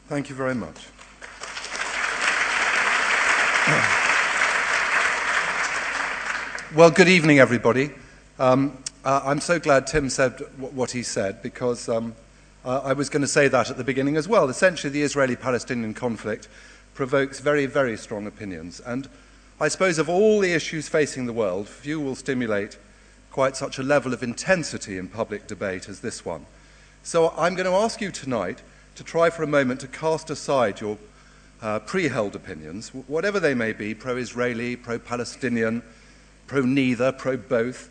Thank you very much. Well, good evening, everybody. I'm so glad Tim said what he said, because I was going to say that at the beginning as well. Essentially, the Israeli-Palestinian conflict provokes very, very strong opinions. And I suppose of all the issues facing the world, few will stimulate quite such a level of intensity in public debate as this one. So I'm going to ask you tonight to try for a moment to cast aside your pre-held opinions, whatever they may be, pro-Israeli, pro-Palestinian, pro-neither, pro-both,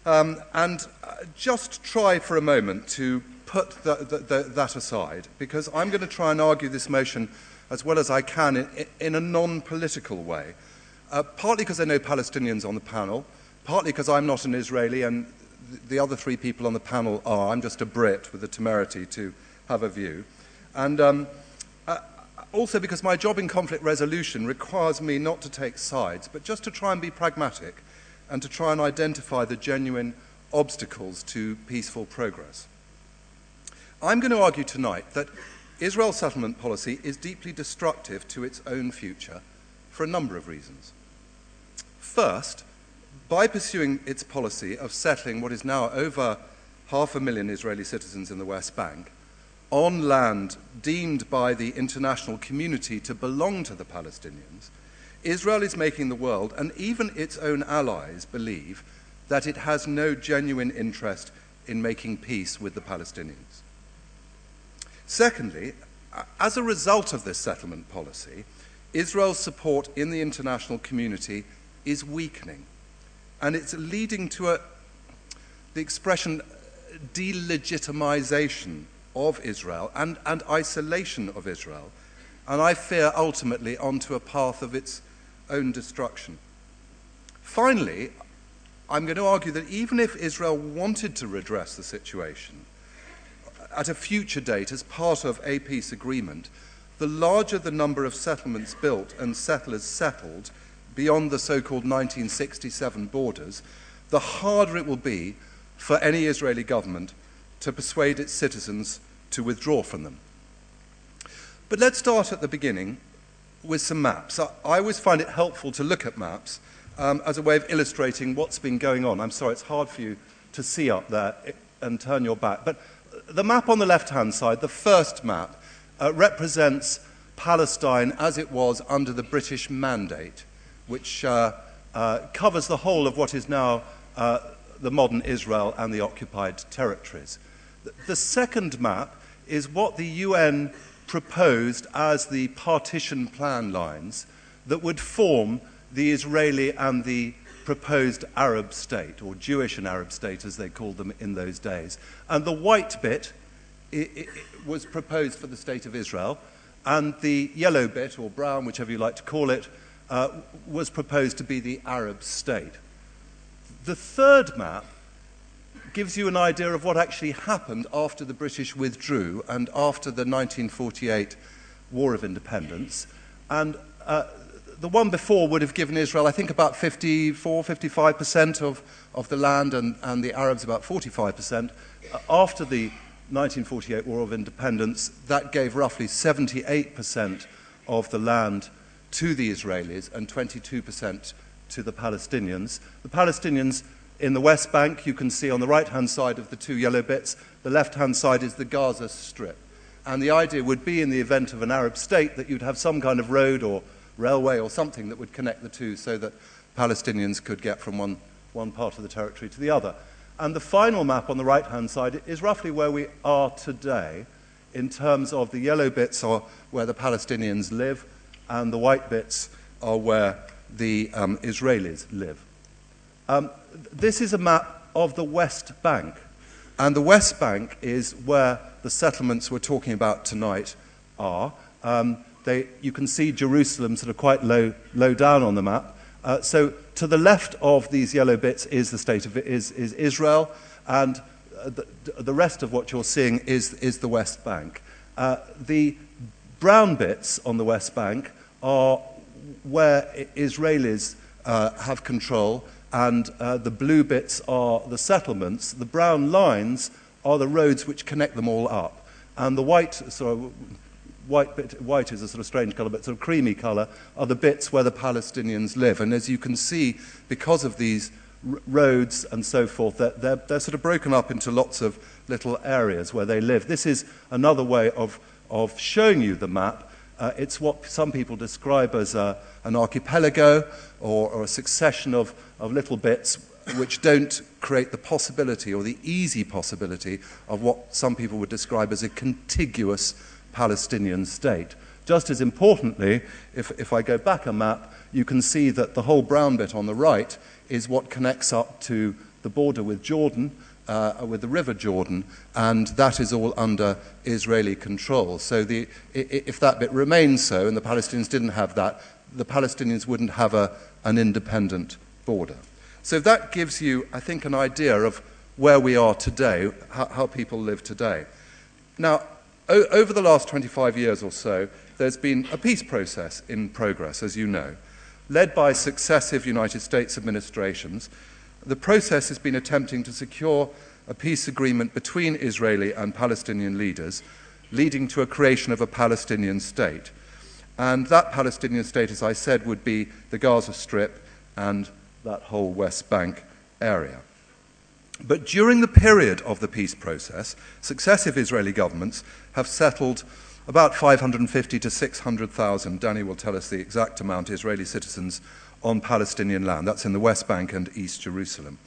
and just try for a moment to put that aside, because I'm going to try and argue this motion as well as I can in a non-political way, partly because I know Palestinians on the panel, partly because I'm not an Israeli and the other three people on the panel are. I'm just a Brit with the temerity to have a view. And also because my job in conflict resolution requires me not to take sides, but just to try and be pragmatic and to try and identify the genuine obstacles to peaceful progress. I'm going to argue tonight that Israel's settlement policy is deeply destructive to its own future for a number of reasons. First, by pursuing its policy of settling what is now over 500,000 Israeli citizens in the West Bank, on land deemed by the international community to belong to the Palestinians, Israel is making the world, and even its own allies, believe that it has no genuine interest in making peace with the Palestinians. Secondly, as a result of this settlement policy, Israel's support in the international community is weakening, and it's leading to the expression delegitimization of Israel and isolation of Israel, and I fear ultimately onto a path of its own destruction. Finally, I'm going to argue that even if Israel wanted to redress the situation at a future date as part of a peace agreement, the larger the number of settlements built and settlers settled beyond the so-called 1967 borders, the harder it will be for any Israeli government to persuade its citizens to withdraw from them. But let's start at the beginning with some maps. I always find it helpful to look at maps as a way of illustrating what's been going on. I'm sorry, it's hard for you to see up there and turn your back. But the map on the left-hand side, the first map, represents Palestine as it was under the British Mandate, which covers the whole of what is now the modern Israel and the occupied territories. The second map is what the UN proposed as the partition plan lines that would form the Israeli and the proposed Arab state, or Jewish and Arab state as they called them in those days. And the white bit was proposed for the state of Israel, and the yellow bit, or brown, whichever you like to call it, was proposed to be the Arab state. The third map gives you an idea of what actually happened after the British withdrew and after the 1948 War of Independence. And the one before would have given Israel, I think, about 55% of the land, and the Arabs about 45%. After the 1948 War of Independence, that gave roughly 78% of the land to the Israelis and 22% to the Palestinians. The Palestinians in the West Bank, you can see on the right-hand side of the two yellow bits, the left-hand side is the Gaza Strip. And the idea would be, in the event of an Arab state, that you'd have some kind of road or railway or something that would connect the two so that Palestinians could get from one part of the territory to the other. And the final map on the right-hand side is roughly where we are today, in terms of the yellow bits are where the Palestinians live, and the white bits are where the Israelis live. This is a map of the West Bank, and the West Bank is where the settlements we're talking about tonight are. You can see Jerusalem sort of quite low down on the map. So to the left of these yellow bits is the state of is Israel, and the rest of what you're seeing is the West Bank. The brown bits on the West Bank are where Israelis have control, and the blue bits are the settlements. The brown lines are the roads which connect them all up, and the white sort of white is a sort of strange colour, but sort of creamy colour, are the bits where the Palestinians live. And as you can see, because of these roads and so forth, they're sort of broken up into lots of little areas where they live. This is another way of showing you the map. It's what some people describe as an archipelago or a succession of little bits which don't create the possibility or the easy possibility of what some people would describe as a contiguous Palestinian state. Just as importantly, if I go back a map, you can see that the whole brown bit on the right is what connects up to the border with Jordan, with the River Jordan, and that is all under Israeli control. So if that bit remains so, and the Palestinians didn't have that, the Palestinians wouldn't have an independent border. So that gives you, I think, an idea of where we are today, how people live today. Now, over the last 25 years or so, there's been a peace process in progress, as you know, led by successive United States administrations. The process has been attempting to secure a peace agreement between Israeli and Palestinian leaders, leading to a creation of a Palestinian state. And that Palestinian state, as I said, would be the Gaza Strip and that whole West Bank area. But during the period of the peace process, successive Israeli governments have settled about 550 to 600,000, Danny will tell us the exact amount, Israeli citizens on Palestinian land. That's in the West Bank and East Jerusalem.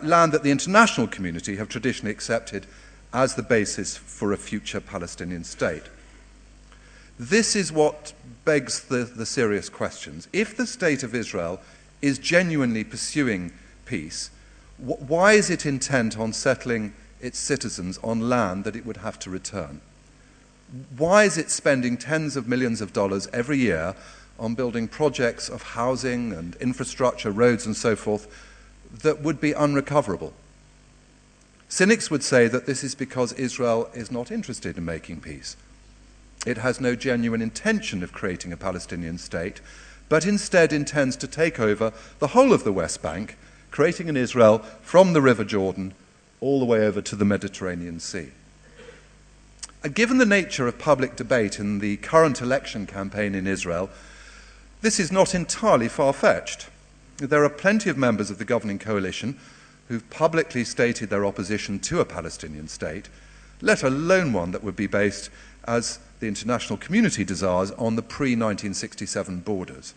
Land that the international community have traditionally accepted as the basis for a future Palestinian state. This is what begs the serious questions. If the state of Israel is genuinely pursuing peace, why is it intent on settling its citizens on land that it would have to return? Why is it spending tens of millions of dollars every year on building projects of housing and infrastructure, roads and so forth, that would be unrecoverable? Cynics would say that this is because Israel is not interested in making peace. It has no genuine intention of creating a Palestinian state, but instead intends to take over the whole of the West Bank, creating an Israel from the River Jordan all the way over to the Mediterranean Sea. Given the nature of public debate in the current election campaign in Israel, this is not entirely far-fetched. There are plenty of members of the governing coalition who've publicly stated their opposition to a Palestinian state, let alone one that would be based, as the international community desires, on the pre-1967 borders.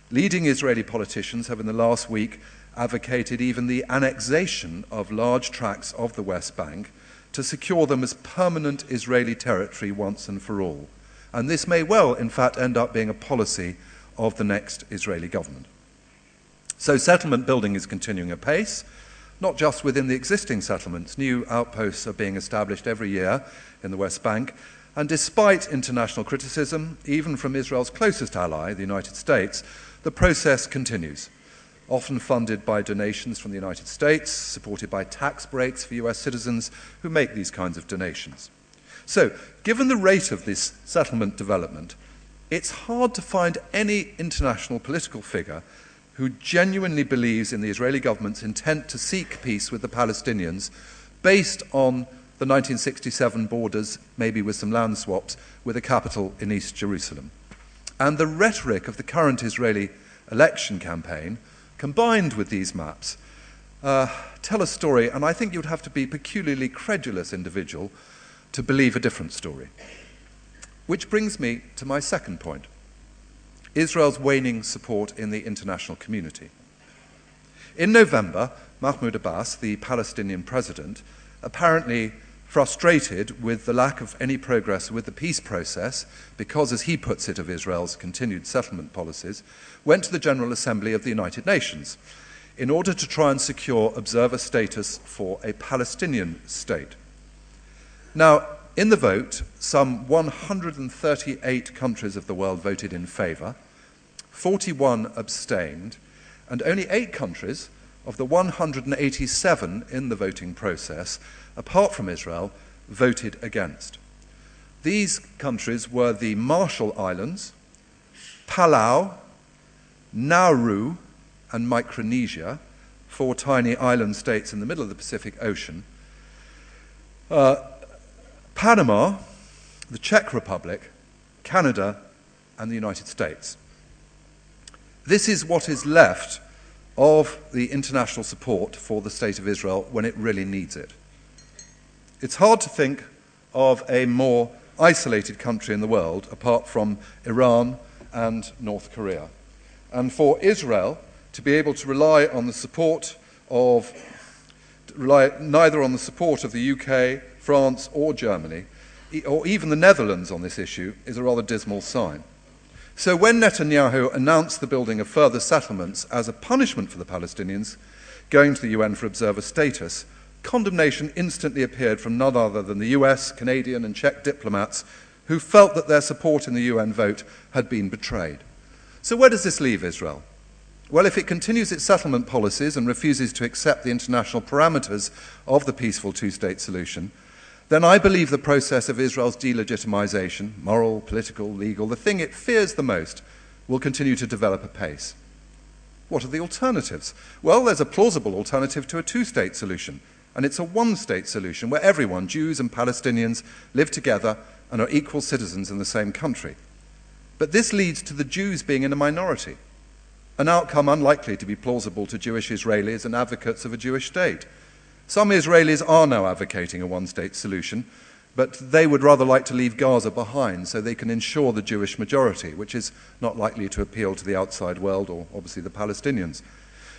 Leading Israeli politicians have in the last week advocated even the annexation of large tracts of the West Bank to secure them as permanent Israeli territory once and for all. And this may well, in fact, end up being a policy of the next Israeli government. So settlement building is continuing apace, not just within the existing settlements. New outposts are being established every year in the West Bank, and despite international criticism, even from Israel's closest ally, the United States, the process continues, often funded by donations from the United States, supported by tax breaks for US citizens who make these kinds of donations. So, given the rate of this settlement development, it's hard to find any international political figure who genuinely believes in the Israeli government's intent to seek peace with the Palestinians based on the 1967 borders, maybe with some land swaps, with a capital in East Jerusalem. And the rhetoric of the current Israeli election campaign, combined with these maps, tell a story, and I think you'd have to be a peculiarly credulous individual to believe a different story. Which brings me to my second point: Israel's waning support in the international community. In November, Mahmoud Abbas, the Palestinian president, apparently frustrated with the lack of any progress with the peace process, because, as he puts it, of Israel's continued settlement policies, went to the General Assembly of the United Nations in order to try and secure observer status for a Palestinian state. Now, in the vote, some 138 countries of the world voted in favour, 41 abstained, and only 8 countries of the 187 in the voting process, apart from Israel, voted against. These countries were the Marshall Islands, Palau, Nauru, and Micronesia, 4 tiny island states in the middle of the Pacific Ocean, Panama, the Czech Republic, Canada, and the United States. This is what is left of the international support for the State of Israel when it really needs it. It's hard to think of a more isolated country in the world apart from Iran and North Korea. And for Israel to be able to rely on the support of, neither on the support of the UK, France or Germany, or even the Netherlands on this issue, is a rather dismal sign. So when Netanyahu announced the building of further settlements as a punishment for the Palestinians going to the UN for observer status, condemnation instantly appeared from none other than the US, Canadian and Czech diplomats who felt that their support in the UN vote had been betrayed. So where does this leave Israel? Well, if it continues its settlement policies and refuses to accept the international parameters of the peaceful two-state solution, then I believe the process of Israel's delegitimization, moral, political, legal, the thing it fears the most, will continue to develop apace. What are the alternatives? Well, there's a plausible alternative to a two-state solution, and it's a one-state solution where everyone, Jews and Palestinians, live together and are equal citizens in the same country. But this leads to the Jews being in a minority, an outcome unlikely to be plausible to Jewish Israelis and advocates of a Jewish state. Some Israelis are now advocating a one-state solution, but they would rather like to leave Gaza behind so they can ensure the Jewish majority, which is not likely to appeal to the outside world or obviously the Palestinians.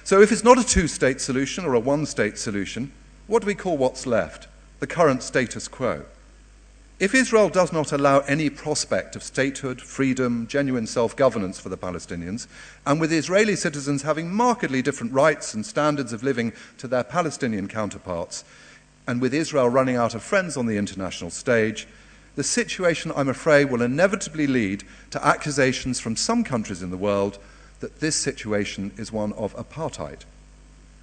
So if it's not a two-state solution or a one-state solution, what do we call what's left? The current status quo. If Israel does not allow any prospect of statehood, freedom, genuine self-governance for the Palestinians, and with Israeli citizens having markedly different rights and standards of living to their Palestinian counterparts, and with Israel running out of friends on the international stage, the situation, I'm afraid, will inevitably lead to accusations from some countries in the world that this situation is one of apartheid.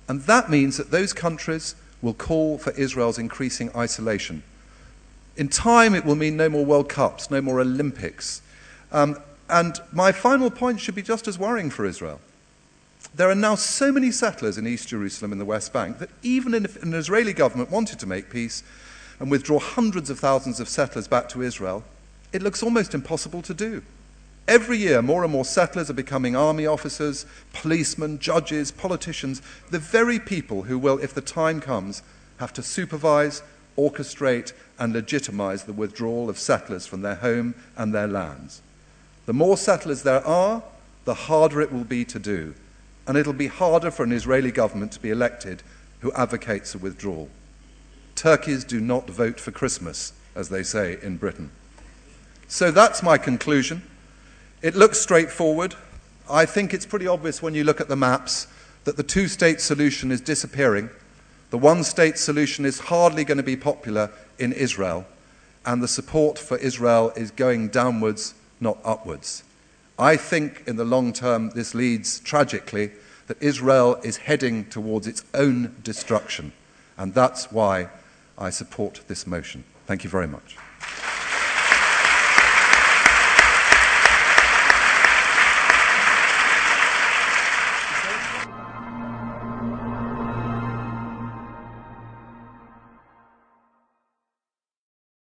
And that means that those countries will call for Israel's increasing isolation. In time, it will mean no more World Cups, no more Olympics. And my final point should be just as worrying for Israel. There are now so many settlers in East Jerusalem and the West Bank that even if an Israeli government wanted to make peace and withdraw hundreds of thousands of settlers back to Israel, it looks almost impossible to do. Every year, more and more settlers are becoming army officers, policemen, judges, politicians, the very people who will, if the time comes, have to supervise, orchestrate and legitimize the withdrawal of settlers from their home and their lands. The more settlers there are, the harder it will be to do, and it'll be harder for an Israeli government to be elected who advocates a withdrawal. Turkeys do not vote for Christmas, as they say in Britain. So that's my conclusion. It looks straightforward. I think it's pretty obvious when you look at the maps that the two-state solution is disappearing. The one-state solution is hardly going to be popular in Israel, and the support for Israel is going downwards, not upwards. I think in the long term this leads, tragically, that Israel is heading towards its own destruction, and that's why I support this motion. Thank you very much.